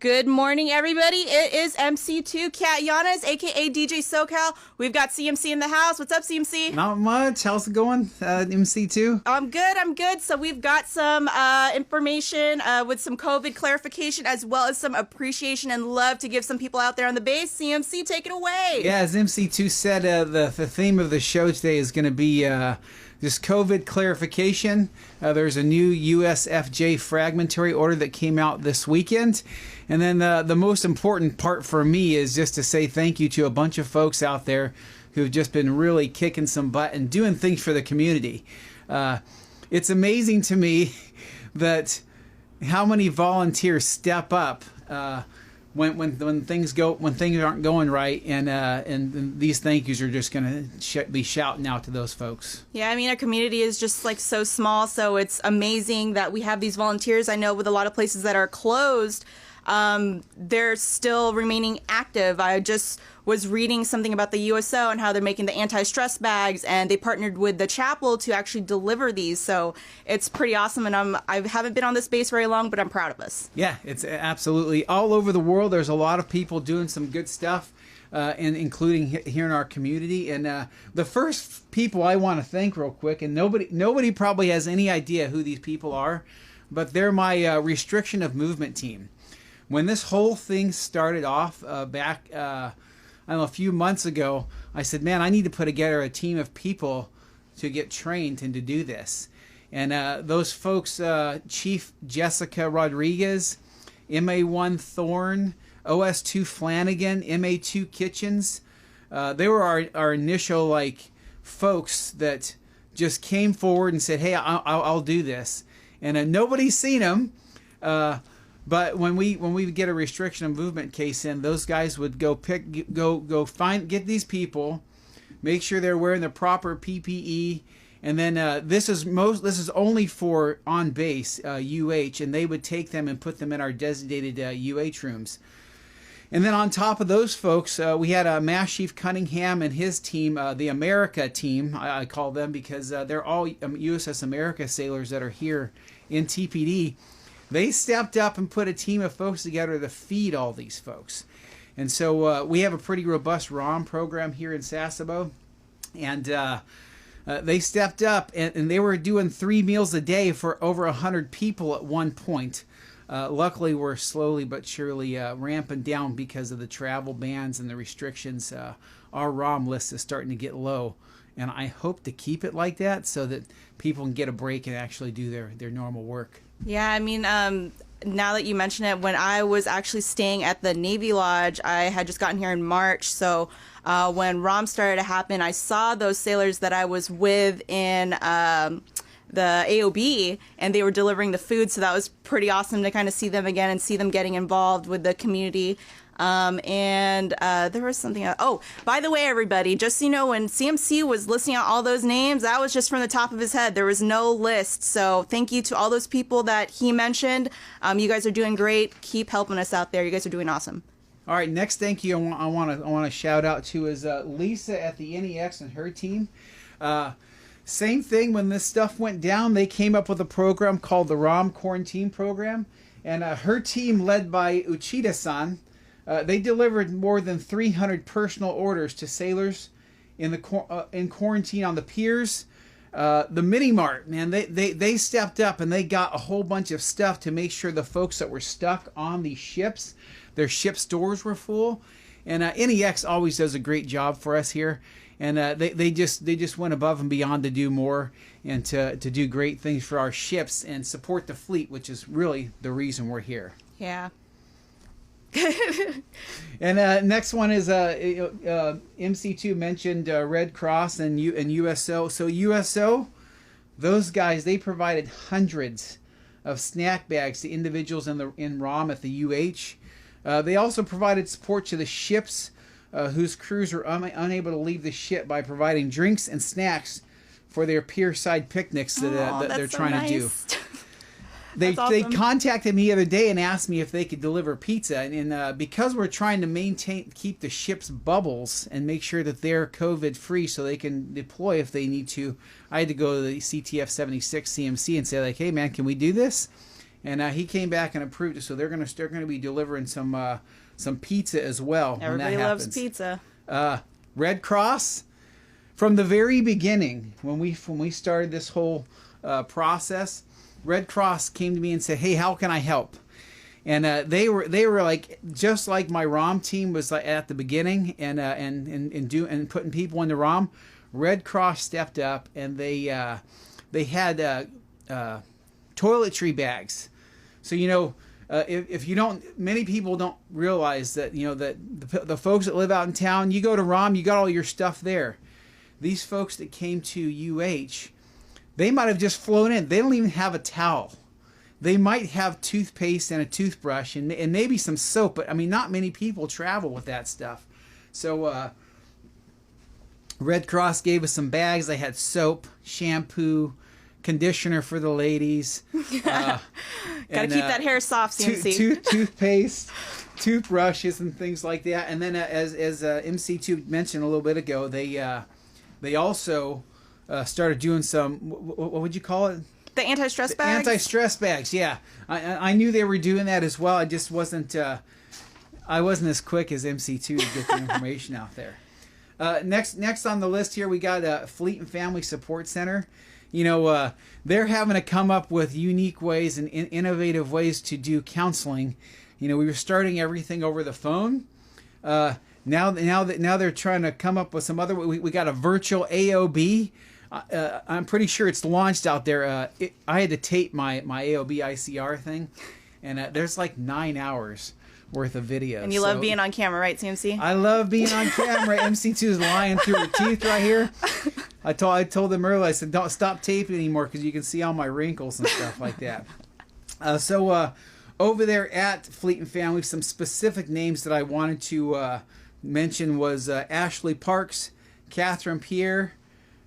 Good morning, everybody. It is MC2 Cat Yanez, aka DJ SoCal. We've got CMC in the house. What's up, CMC? Not much. How's it going, MC2? I'm good. So we've got some information with some COVID clarification, as well as some appreciation and love to give some people out there on the base. CMC, take it away. Yeah, as MC2 said, the theme of the show today is going to be this COVID clarification. There's a new USFJ fragmentary order that came out this weekend. And then the most important part for me is just to say thank you to a bunch of folks out there who've just been really kicking some butt and doing things for the community. It's amazing to me that how many volunteers step up when things aren't going right, and these thank yous are just going to be shouting out to those folks. Yeah, I mean, our community is just like so small, so it's amazing that we have these volunteers. I know with a lot of places that are closed, they're still remaining active. I just was reading something about the USO and how they're making the anti-stress bags, and they partnered with the chapel to actually deliver these. So it's pretty awesome, and I haven't been on this base very long, but I'm proud of us. Yeah, it's absolutely all over the world. There's a lot of people doing some good stuff, and including here in our community. And the first people I want to thank real quick, and nobody probably has any idea who these people are, but they're my restriction of movement team. When this whole thing started off back, I don't know, a few months ago, I said, man, I need to put together a team of people to get trained and to do this. And those folks, Chief Jessica Rodriguez, MA1 Thorne, OS2 Flanagan, MA2 Kitchens, they were our initial folks that just came forward and said, hey, I'll do this. And nobody's seen them. But when we get a restriction of movement case in, those guys would get these people, make sure they're wearing the proper PPE, and then this is only for on base UH, and they would take them and put them in our designated UH rooms. And then on top of those folks, we had Master Chief Cunningham and his team, the America team, I call them, because they're all USS America sailors that are here in TPD. They stepped up and put a team of folks together to feed all these folks. And so we have a pretty robust ROM program here in Sasebo. And they stepped up, and they were doing 3 meals a day for over 100 people at one point. Luckily, we're slowly but surely ramping down because of the travel bans and the restrictions. Our ROM list is starting to get low. And I hope to keep it like that so that people can get a break and actually do their normal work. Yeah, I mean, now that you mention it, when I was actually staying at the Navy Lodge, I had just gotten here in March. So when ROM started to happen, I saw those sailors that I was with in the AOB, and they were delivering the food. So that was pretty awesome to kind of see them again and see them getting involved with the community. And there was something else. Oh, by the way, everybody, just so you know, when CMC was listing out all those names, that was just from the top of his head. There was no list. So thank you to all those people that he mentioned. You guys are doing great. Keep helping us out there. You guys are doing awesome. All right, next thank you I want to shout out to is Lisa at the NEX and her team. Same thing, when this stuff went down, they came up with a program called the ROM Quarantine Program. And her team, led by Uchida-san, they delivered more than 300 personal orders to sailors in quarantine on the piers. The mini mart, man, they stepped up and they got a whole bunch of stuff to make sure the folks that were stuck on these ships, their ship stores were full. And NEX always does a great job for us here. And they just went above and beyond to do more and to do great things for our ships and support the fleet, which is really the reason we're here. Yeah. And next one is MC2 mentioned Red Cross and USO. So USO, those guys, they provided hundreds of snack bags to individuals in ROM at the UH. They also provided support to the ships whose crews were unable to leave the ship by providing drinks and snacks for their pier-side picnics that they're trying to do. They contacted me the other day and asked me if they could deliver pizza, and because we're trying to keep the ship's bubbles and make sure that they're COVID free so they can deploy if they need to, I had to go to the CTF 76 CMC and say, like, hey man, can we do this? and he came back and approved it. So they're going to be delivering some pizza as well. Everybody loves pizza. Red Cross, from the very beginning, when we started this whole process, Red Cross came to me and said, "Hey, how can I help?" And they were like, just like my ROM team was like at the beginning, and putting people into ROM. Red Cross stepped up, and they had toiletry bags. So if you don't, many people don't realize that that the folks that live out in town, you go to ROM, you got all your stuff there. These folks that came to UH, they might have just flown in. They don't even have a towel. They might have toothpaste and a toothbrush and maybe some soap, but I mean, not many people travel with that stuff. So Red Cross gave us some bags. They had soap, shampoo, conditioner for the ladies. Gotta keep that hair soft, CMC. Toothpaste, toothbrushes, and things like that. And then, as MC2 mentioned a little bit ago, they also started doing some. What would you call it? The anti-stress bags? Anti-stress bags, yeah. I knew they were doing that as well. I just wasn't as quick as MC2 to get the information out there. Next on the list here, we got Fleet and Family Support Center. They're having to come up with unique ways and innovative ways to do counseling. We were starting everything over the phone. Now they're trying to come up with some other. We got a virtual AOB. I'm pretty sure it's launched out there. I had to tape my AOB ICR thing, and there's like 9 hours worth of video. And you love being on camera, right, CMC? I love being on camera. MC2 is lying through her teeth right here. I told them earlier, I said, don't stop taping anymore because you can see all my wrinkles and stuff like that. So over there at Fleet and Family, some specific names that I wanted to mention was Ashley Parks, Catherine Pierre,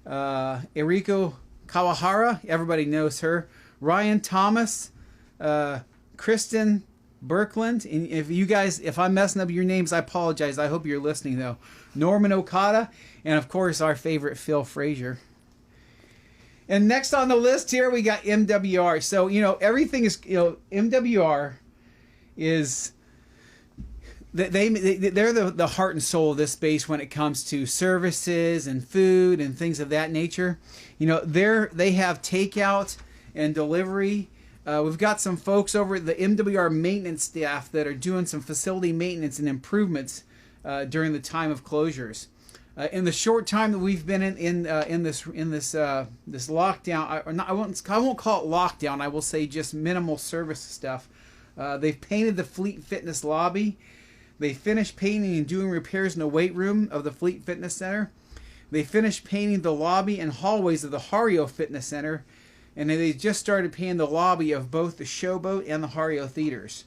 Eriko Kawahara, everybody knows her, Ryan Thomas, Kristen Birkland, and if I'm messing up your names, I apologize. I hope you're listening though. Norman Okada, and of course our favorite Phil Frazier. And next on the list here we got MWR. So everything is MWR is they're the heart and soul of this space when it comes to services and food and things of that nature. They have takeout and delivery. We've got some folks over at the MWR maintenance staff that are doing some facility maintenance and improvements during the time of closures. In the short time that we've been in this lockdown, I won't call it lockdown. I will say just minimal service stuff. They've painted the Fleet Fitness lobby. They finished painting and doing repairs in the weight room of the Fleet Fitness Center. They finished painting the lobby and hallways of the Hario Fitness Center. And they just started painting the lobby of both the Showboat and the Hario theaters.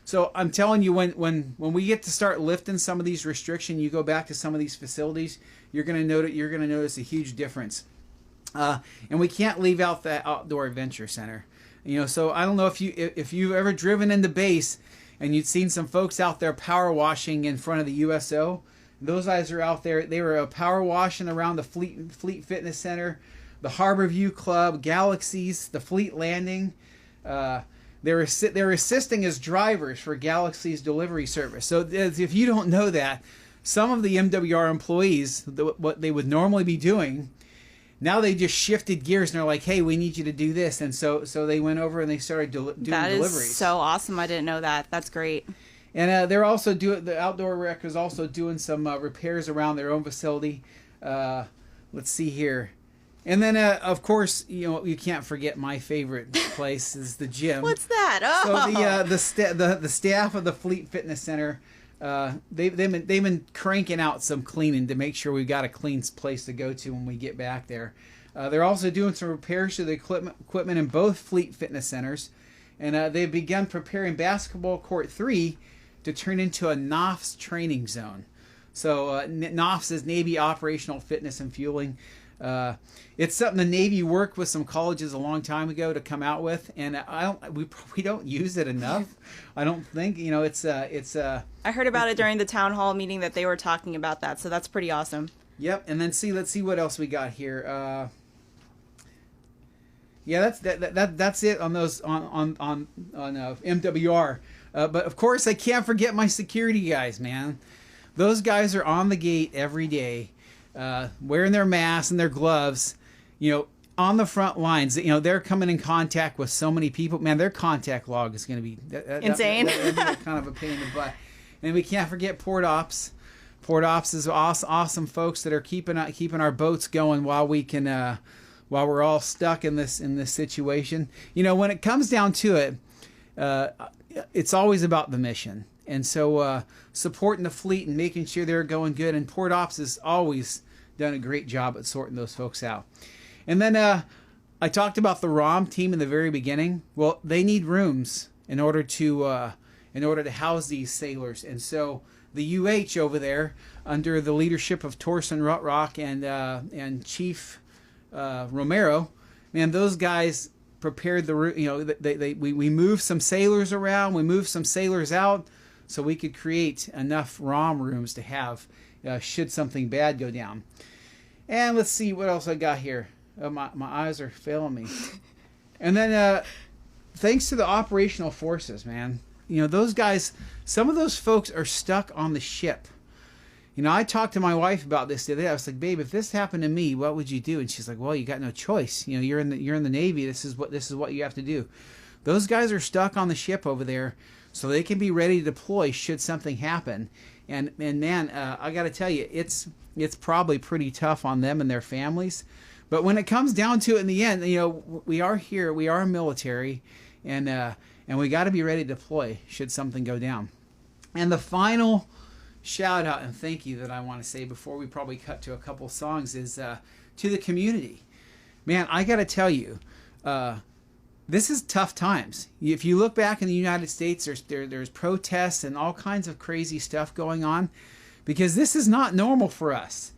So I'm telling you, when we get to start lifting some of these restrictions, you go back to some of these facilities, you're going to notice a huge difference. And we can't leave out the Outdoor Adventure Center. So I don't know if you've ever driven into base and you'd seen some folks out there power washing in front of the USO. Those guys are out there. They were power washing around the Fleet Fitness Center, the Harbor View Club, Galaxies, the Fleet Landing. They're assisting as drivers for Galaxy's delivery service. So if you don't know that, some of the MWR employees, what they would normally be doing, now they just shifted gears and they're like, hey, we need you to do this. And so they went over and they started doing deliveries. That is so awesome. I didn't know that. That's great. And they're also the Outdoor Rec is also doing some repairs around their own facility. Let's see here. And then, of course, you can't forget my favorite place is the gym. What's that? Oh. So the staff of the Fleet Fitness Center, they've been cranking out some cleaning to make sure we've got a clean place to go to when we get back there. They're also doing some repairs to the equipment in both Fleet Fitness Centers, and they've begun preparing Basketball Court 3 to turn into a NOFS training zone. So NOFS is Navy Operational Fitness and Fueling. It's something the Navy worked with some colleges a long time ago to come out with, and we don't use it enough. I don't think it's. I heard about it during the town hall meeting that they were talking about that, so that's pretty awesome. Yep, and then let's see what else we got here. Yeah, that's it on those on MWR. But of course, I can't forget my security guys, man. Those guys are on the gate every day, wearing their masks and their gloves. You know, on the front lines. You know, they're coming in contact with so many people. Man, their contact log is going to be insane. That'd be kind of a pain in the butt. And we can't forget Port Ops. Port Ops is awesome folks that are keeping our boats going while we can. While we're all stuck in this situation. You know, when it comes down to it, it's always about the mission. And so supporting the fleet and making sure they're going good. And Port Ops has always done a great job at sorting those folks out. And then I talked about the ROM team in the very beginning. Well, they need rooms in order to house these sailors. And so the UH over there, under the leadership of Torsten Rutrock and Chief Romero, man, those guys prepared the room. You know, we moved some sailors around, we moved some sailors out, so we could create enough ROM rooms to have should something bad go down. And let's see what else I got here. My eyes are failing me. And then thanks to the operational forces, man. You know, those guys, some of those folks are stuck on the ship. You know, I talked to my wife about this the other day. I was like, "Babe, if this happened to me, what would you do?" And she's like, "Well, you got no choice. You know, you're in the Navy. This is what you have to do." Those guys are stuck on the ship over there, so they can be ready to deploy should something happen. And man, I got to tell you, it's probably pretty tough on them and their families. But when it comes down to it, in the end, you know, we are here, we are military, and we got to be ready to deploy should something go down. And the final shout out and thank you that I want to say before we probably cut to a couple songs is to the community. Man, I got to tell you, this is tough times. If you look back in the United States, there's protests and all kinds of crazy stuff going on because this is not normal for us.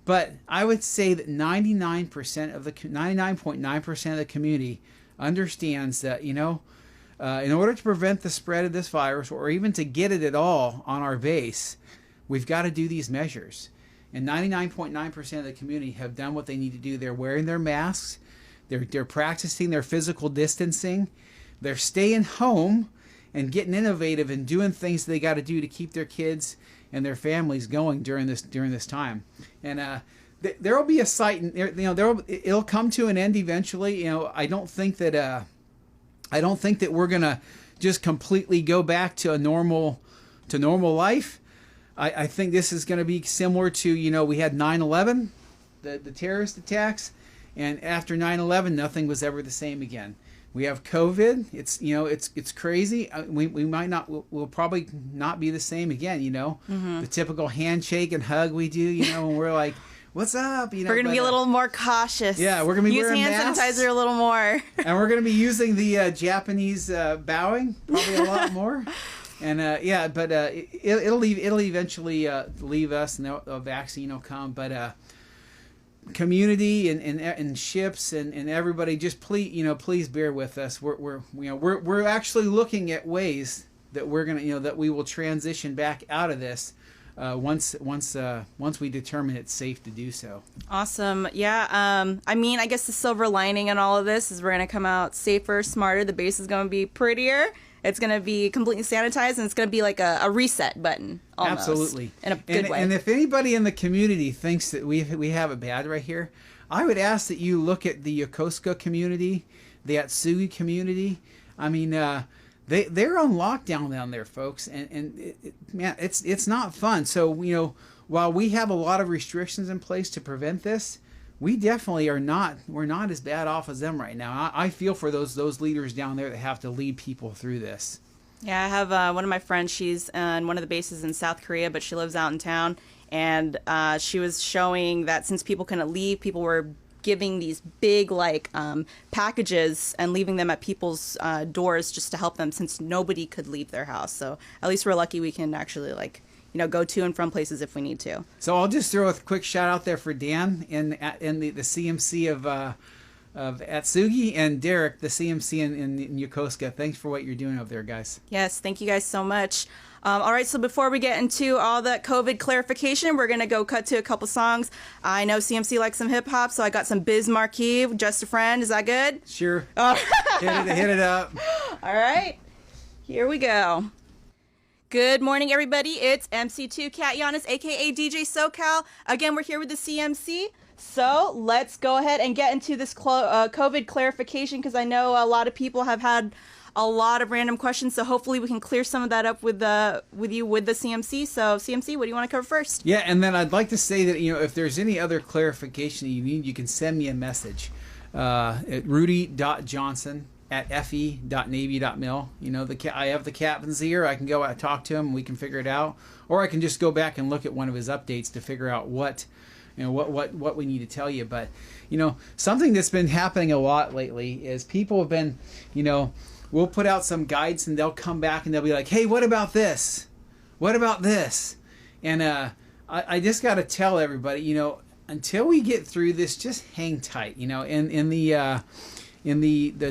But I would say that 99.9% of the community understands that, you know, in order to prevent the spread of this virus or even to get it at all on our base, we've got to do these measures. And 99.9% of the community have done what they need to do. They're wearing their masks. They're practicing their physical distancing. They're staying home and getting innovative and doing things they got to do to keep their kids and their families going during this time. And there will be a sight, and you know, it'll come to an end eventually. You know, I don't think that we're gonna just completely go back to normal life. I think this is going to be similar to, you know, we had 9/11, the terrorist attacks, and after 9/11, nothing was ever the same again. We have COVID. It's crazy. We'll probably not be the same again. You know, the typical handshake and hug we do. You know, and we're like, "What's up?" You know, we're gonna be a little more cautious. Yeah, we're gonna be wearing hand masks. sanitizer a little more, and we're gonna be using the Japanese bowing probably a lot more. And it'll eventually leave us, and a vaccine will come. But community and ships and everybody, just please bear with us. We're actually looking at ways that that we will transition back out of this once we determine it's safe to do so. Awesome. Yeah. I mean, I guess the silver lining in all of this is we're going to come out safer, smarter. The base is going to be prettier. It's going to be completely sanitized, and it's going to be like a reset button, almost. Absolutely. In a good way. And if anybody in the community thinks that we have it bad right here, I would ask that you look at the Yokosuka community, the Atsugi community. I mean, they're on lockdown down there, folks, and man, it's not fun. So, you know, while we have a lot of restrictions in place to prevent this, we definitely we're not as bad off as them right now. I feel for those leaders down there that have to lead people through this. Yeah, I have one of my friends. She's on one of the bases in South Korea, but she lives out in town. And she was showing that since people couldn't leave, people were giving these big packages and leaving them at people's doors just to help them, since nobody could leave their house. So at least we're lucky we can actually go to and from places if we need to. So I'll just throw a quick shout out there for Dan in the CMC of Atsugi, and Derek, the CMC in Yokosuka. Thanks for what you're doing over there, guys. Yes, thank you guys so much. All right, so before we get into all that COVID clarification, we're going to go cut to a couple songs. I know CMC likes some hip hop, so I got some Biz Marquee, Just a Friend. Is that good? Sure. Hit it up. All right, here we go. Good morning, everybody. It's MC2 Cat Yanez, a.k.a. DJ SoCal. Again, we're here with the CMC. So let's go ahead and get into this COVID clarification, because I know a lot of people have had a lot of random questions. So hopefully we can clear some of that up with the CMC. So CMC, what do you want to cover first? Yeah, and then I'd like to say that, if there's any other clarification that you need, you can send me a message at rudy.johnson@fe.navy.mil. I have the captain's ear. I can go out and talk to him and we can figure it out. Or I can just go back and look at one of his updates to figure out what we need to tell you. But, something that's been happening a lot lately is people have been, we'll put out some guides and they'll come back and they'll be like, hey, what about this? What about this? And I just got to tell everybody, until we get through this, just hang tight. In the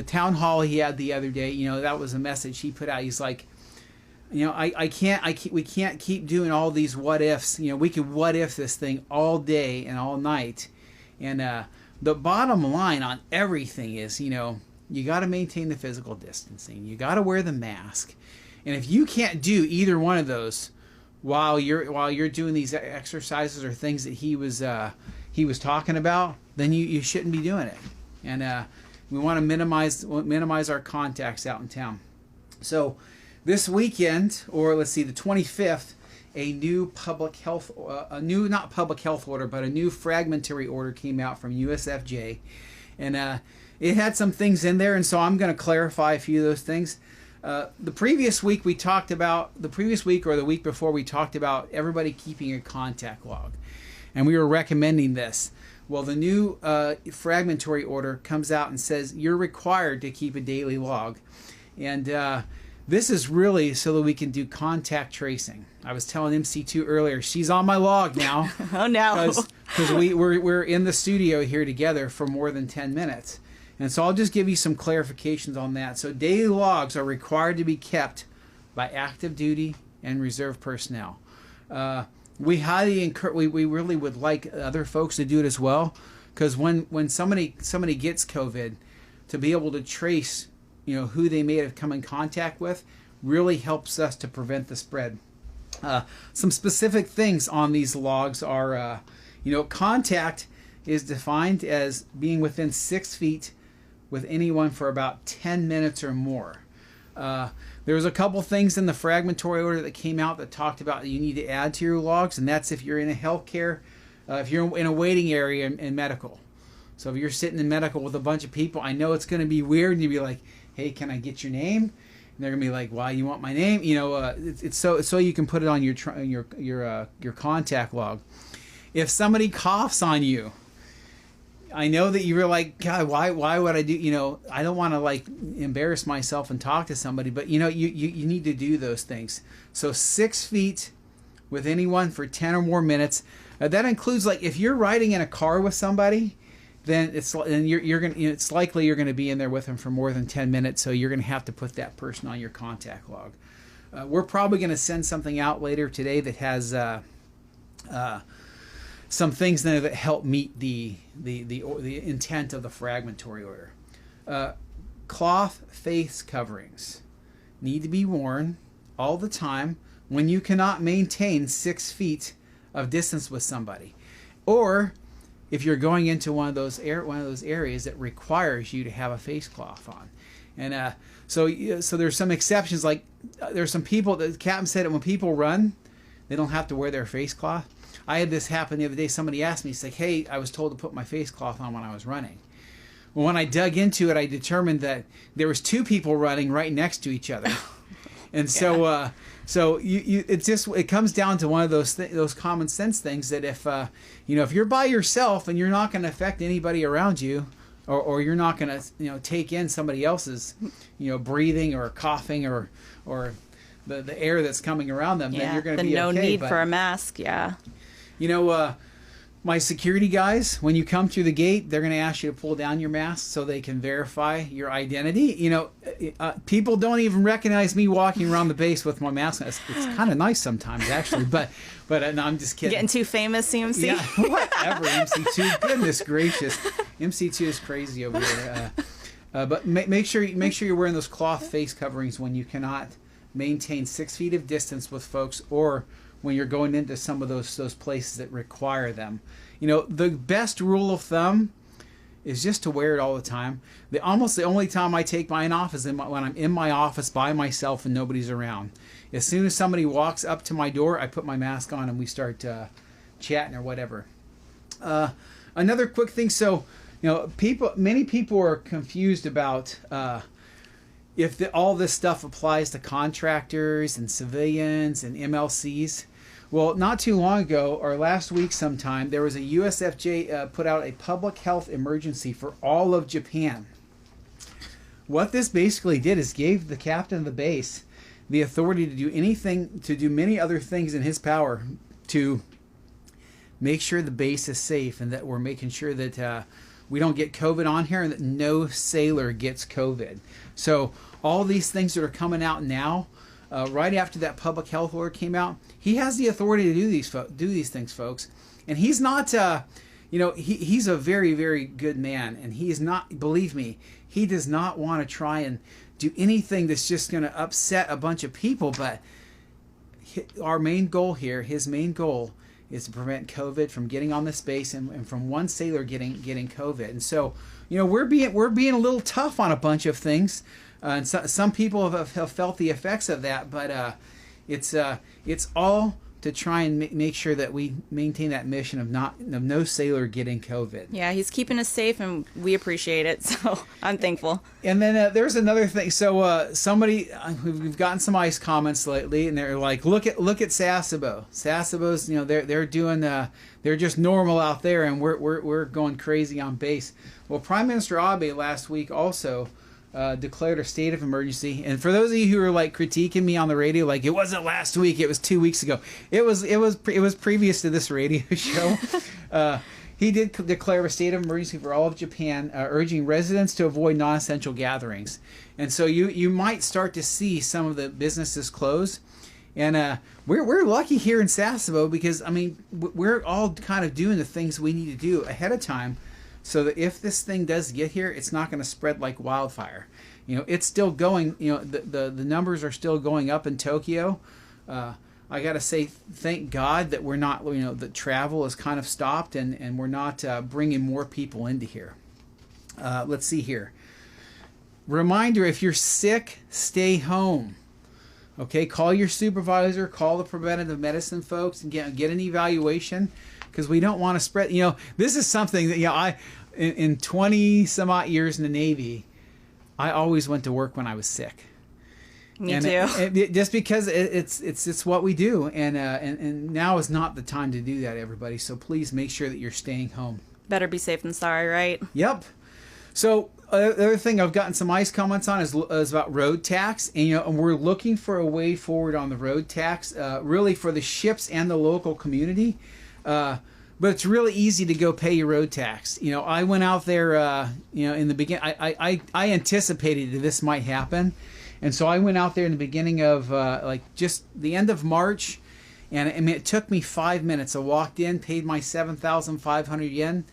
town hall he had the other day, that was a message he put out. He's like, we can't keep doing all these what ifs. We could what if this thing all day and all night. And the bottom line on everything is, you got to maintain the physical distancing. You got to wear the mask. And if you can't do either one of those while you're doing these exercises or things that he was talking about, then you shouldn't be doing it. And we want to minimize our contacts out in town. So this weekend, or let's see, the 25th, a new not public health order, but a new fragmentary order came out from USFJ. And it had some things in there, and so I'm going to clarify a few of those things. The previous week or the week before, we talked about everybody keeping a contact log, and we were recommending this. Well, the new fragmentary order comes out and says you're required to keep a daily log, and this is really so that we can do contact tracing. I was telling MC2 earlier, she's on my log now. Oh no! Because we're in the studio here together for more than 10 minutes. And so I'll just give you some clarifications on that. So daily logs are required to be kept by active duty and reserve personnel. We highly encourage. We really would like other folks to do it as well, because when somebody gets COVID, to be able to trace, who they may have come in contact with, really helps us to prevent the spread. Some specific things on these logs are, contact is defined as being within 6 feet with anyone for about 10 minutes or more. There was a couple things in the fragmentary order that came out that talked about that you need to add to your logs, and that's if you're in a healthcare, if you're in a waiting area in medical. So if you're sitting in medical with a bunch of people, I know it's going to be weird, and you'll be like, hey, can I get your name? And they're going to be like, why you want my name? It's so you can put it on your contact log. If somebody coughs on you, I know that you were like, God, why would I do, I don't want to embarrass myself and talk to somebody, but you need to do those things. So 6 feet with anyone for 10 or more minutes. That includes if you're riding in a car with somebody, then it's likely you're going to be in there with them for more than 10 minutes. So you're going to have to put that person on your contact log. We're probably going to send something out later today that has some things that help meet the intent of the fragmentary order. Cloth face coverings need to be worn all the time when you cannot maintain 6 feet of distance with somebody, or if you're going into one of those areas that requires you to have a face cloth on. And so there's some exceptions. There's some people, the captain said that when people run, they don't have to wear their face cloth. I had this happen the other day. Somebody asked me, he's like, hey, I was told to put my face cloth on when I was running. Well, when I dug into it, I determined that there was 2 people running right next to each other. And so it comes down to one of those common sense things that if you're by yourself and you're not going to affect anybody around you, or you're not going to take in somebody else's breathing or coughing or the air that's coming around them, then you're going to be okay. No need for a mask. Yeah. My security guys, when you come through the gate, they're going to ask you to pull down your mask so they can verify your identity. You know, people don't even recognize me walking around the base with my mask on. It's kind of nice sometimes, actually, but no, I'm just kidding. Getting too famous, CMC? Yeah, whatever, MC2. Goodness gracious. MC2 is crazy over here. But make sure you're wearing those cloth face coverings when you cannot maintain 6 feet of distance with folks, or when you're going into some of those places that require them. You know, the best rule of thumb is just to wear it all the time. Almost the only time I take mine off is when I'm in my office by myself and nobody's around. As soon as somebody walks up to my door, I put my mask on and we start chatting or whatever. Another quick thing, so you know, many people are confused about if all this stuff applies to contractors and civilians and MLCs. Well, not too long ago, or last week sometime, there was a USFJ put out a public health emergency for all of Japan. What this basically did is gave the captain of the base the authority to do anything, to do many other things in his power to make sure the base is safe, and that we're making sure that we don't get COVID on here, and that no sailor gets COVID. So all these things that are coming out now, right after that public health order came out, he has the authority to do these things, folks. And he's not, you know, he's a very, very good man, and he is not. Believe me, he does not want to try and do anything that's just going to upset a bunch of people. But our main goal here, his main goal, is to prevent COVID from getting on this base and from one sailor getting COVID. And so, you know, we're being a little tough on a bunch of things. And some people have felt the effects of that, but it's all to try and make sure that we maintain that mission of no sailor getting COVID. Yeah, he's keeping us safe, and we appreciate it. So I'm thankful. And then there's another thing. So we've gotten some ice comments lately, and they're like, look at Sasebo. Sasebo's, you know, they're doing they're just normal out there, and we're going crazy on base. Well, Prime Minister Abe last week also declared a state of emergency. And for those of you who are like critiquing me on the radio, like it wasn't last week, it was 2 weeks ago. It was previous to this radio show. He did declare a state of emergency for all of Japan, urging residents to avoid non-essential gatherings. And so you might start to see some of the businesses close. And we're lucky here in Sasebo because, I mean, we're all kind of doing the things we need to do ahead of time, so that if this thing does get here, it's not going to spread like wildfire. You know, it's still going. You know, the numbers are still going up in Tokyo. I got to say, thank God that we're not. You know, that travel is kind of stopped, and we're not bringing more people into here. Let's see here. Reminder: if you're sick, stay home. Okay, call your supervisor, call the preventative medicine folks, and get an evaluation, because we don't want to spread. You know, this is something that, you know, in 20 some odd years in the Navy, I always went to work when I was sick. Me too. Just because it's what we do, and now is not the time to do that, everybody. So please make sure that you're staying home. Better be safe than sorry, right? Yep. So the other thing I've gotten some ice comments on is about road tax, and and we're looking for a way forward on the road tax, really for the ships and the local community. But it's really easy to go pay your road tax. You know, I went out there, in the beginning. I anticipated that this might happen, and so I went out there in the beginning of just the end of March, and I mean, it took me 5 minutes. I walked in, paid my 7,500 yen,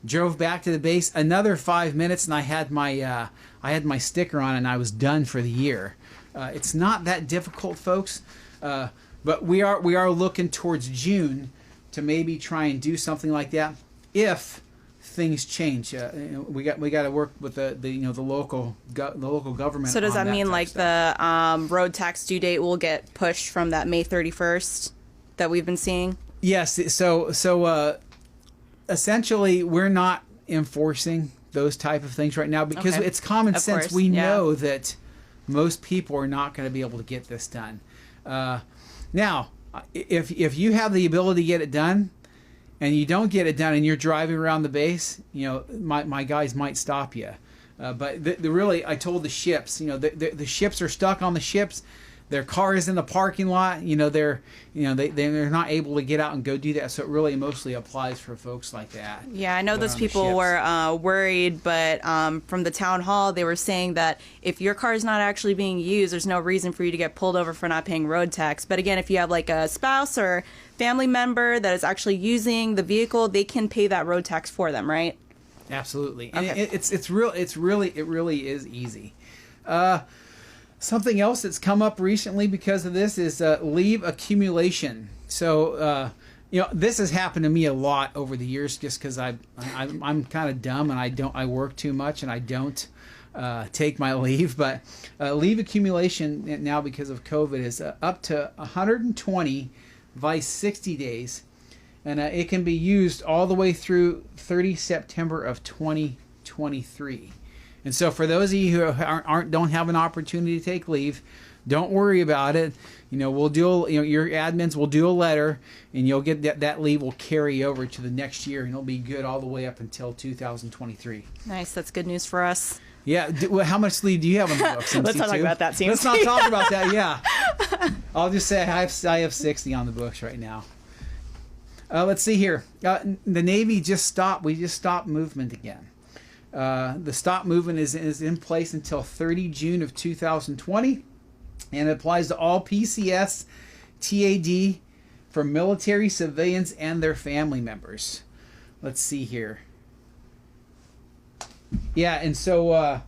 drove back to the base, another 5 minutes, and I had my sticker on, and I was done for the year. It's not that difficult, folks, but we are looking towards June to maybe try and do something like that if things change. We got to work with the local government. So does that mean like stuff. The road tax due date will get pushed from that May 31st that we've been seeing? Yes. So essentially, we're not enforcing those type of things right now because it's common sense. Course, we know that most people are not going to be able to get this done. Now, if you have the ability to get it done, and you don't get it done, and you're driving around the base, my guys might stop you. But really, I told the ships, the ships are stuck on the ships. their car is in the parking lot, they're not able to get out and go do that. So it really mostly applies for folks like that. Yeah, I know those people were worried, but from the town hall, they were saying that if your car is not actually being used, there's no reason for you to get pulled over for not paying road tax. But again, if you have like a spouse or family member that is actually using the vehicle, they can pay that road tax for them, right? Absolutely. Okay. And it really is easy. Something else that's come up recently because of this is leave accumulation. So, this has happened to me a lot over the years, just because I'm kind of dumb and I work too much and I don't take my leave. But leave accumulation now because of COVID is up to 120 by 60 days, and it can be used all the way through 30 September of 2023. And so for those of you who don't have an opportunity to take leave, don't worry about it. We'll do, your admins will do a letter, and you'll get that leave will carry over to the next year, and it'll be good all the way up until 2023. Nice. That's good news for us. Yeah. How much leave do you have on the books? MC2? Let's not talk about that, CMC. Let's not talk about that. Yeah. I'll just say I have 60 on the books right now. Let's see here. The Navy just stopped. We just stopped movement again. The stop movement is in place until 30 June of 2020, and it applies to all PCS, TAD for military, civilians, and their family members. Let's see here. Yeah, and so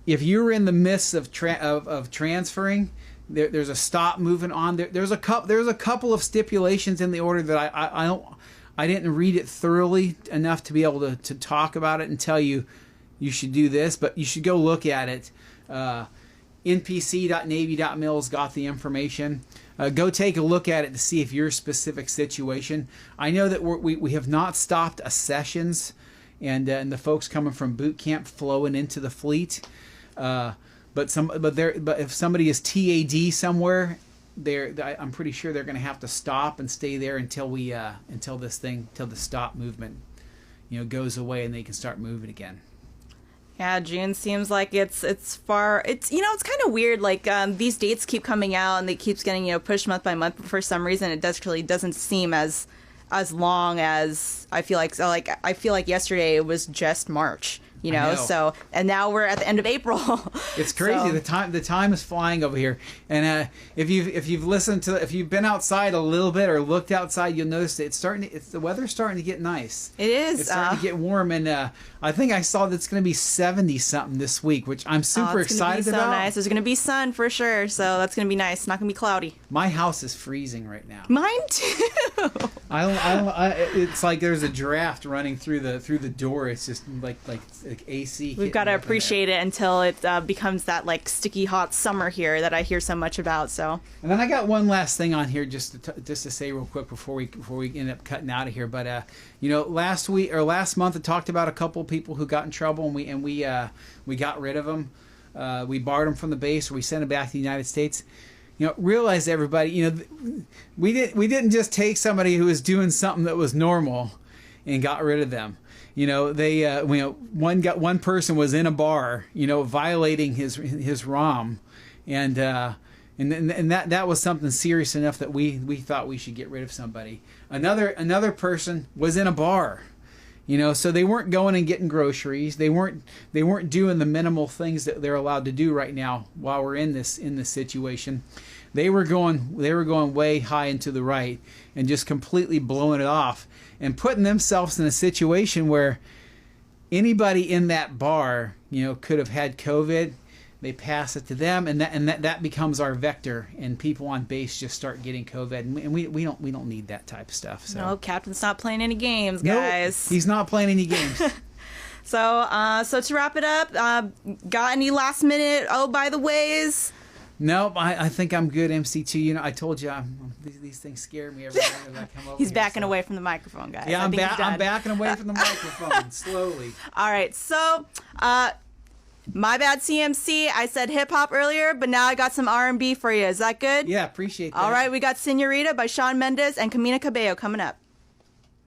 if you're in the midst of transferring, there's a stop movement on there. There's a couple of stipulations in the order that I didn't read it thoroughly enough to be able to talk about it and tell you should do this, but you should go look at it. npc.navy.mil's got the information. Go take a look at it to see if your specific situation. I know that we have not stopped accessions and the folks coming from boot camp flowing into the fleet. But if somebody is TAD somewhere, I'm pretty sure they're going to have to stop and stay there until the stop movement, goes away and they can start moving again. Yeah, June seems like it's far. It's kind of weird. Like these dates keep coming out and they keeps getting pushed month by month. But for some reason, it doesn't seem as long as I feel like. So I feel like yesterday it was just March. I know. So, and now we're at the end of April. It's crazy. So, the time is flying over here. And if you've been outside a little bit or looked outside, you'll notice that the weather's starting to get nice. It is. It's starting to get warm, and I think I saw that it's going to be 70 something this week, which I'm super excited about. Nice. There's going to be sun for sure, so that's going to be nice. It's not going to be cloudy. My house is freezing right now. Mine too. It's like there's a draft running through the door. It's just like AC. We've got to appreciate it until it becomes that like sticky hot summer here that I hear so much about. So. And then I got one last thing on here just to say real quick before we end up cutting out of here. But last month I talked about a couple of people who got in trouble and we got rid of them. We barred them from the base, or we sent them back to the United States. Realize everybody, we didn't just take somebody who was doing something that was normal and got rid of them. One person was in a bar, violating his ROM, and that was something serious enough that we thought we should get rid of somebody. Another person was in a bar, so they weren't going and getting groceries. They weren't doing the minimal things that they're allowed to do right now while we're in this situation. They were going way high into the right and just completely blowing it off and putting themselves in a situation where anybody in that bar, could have had COVID. They pass it to them, and that becomes our vector, and people on base just start getting COVID, and we don't need that type of stuff. So. No, Captain's not playing any games, guys. Nope, he's not playing any games. So to wrap it up, got any last minute? Oh, by the ways. Nope, I think I'm good, MC2. I told you these things scare me every time I come over. He's backing away from the microphone, guys. Yeah, I'm backing away from the microphone slowly. All right, so my bad, CMC. I said hip hop earlier, but now I got some R&B for you. Is that good? Yeah, appreciate that. All right, we got Senorita by Shawn Mendes and Camila Cabello coming up.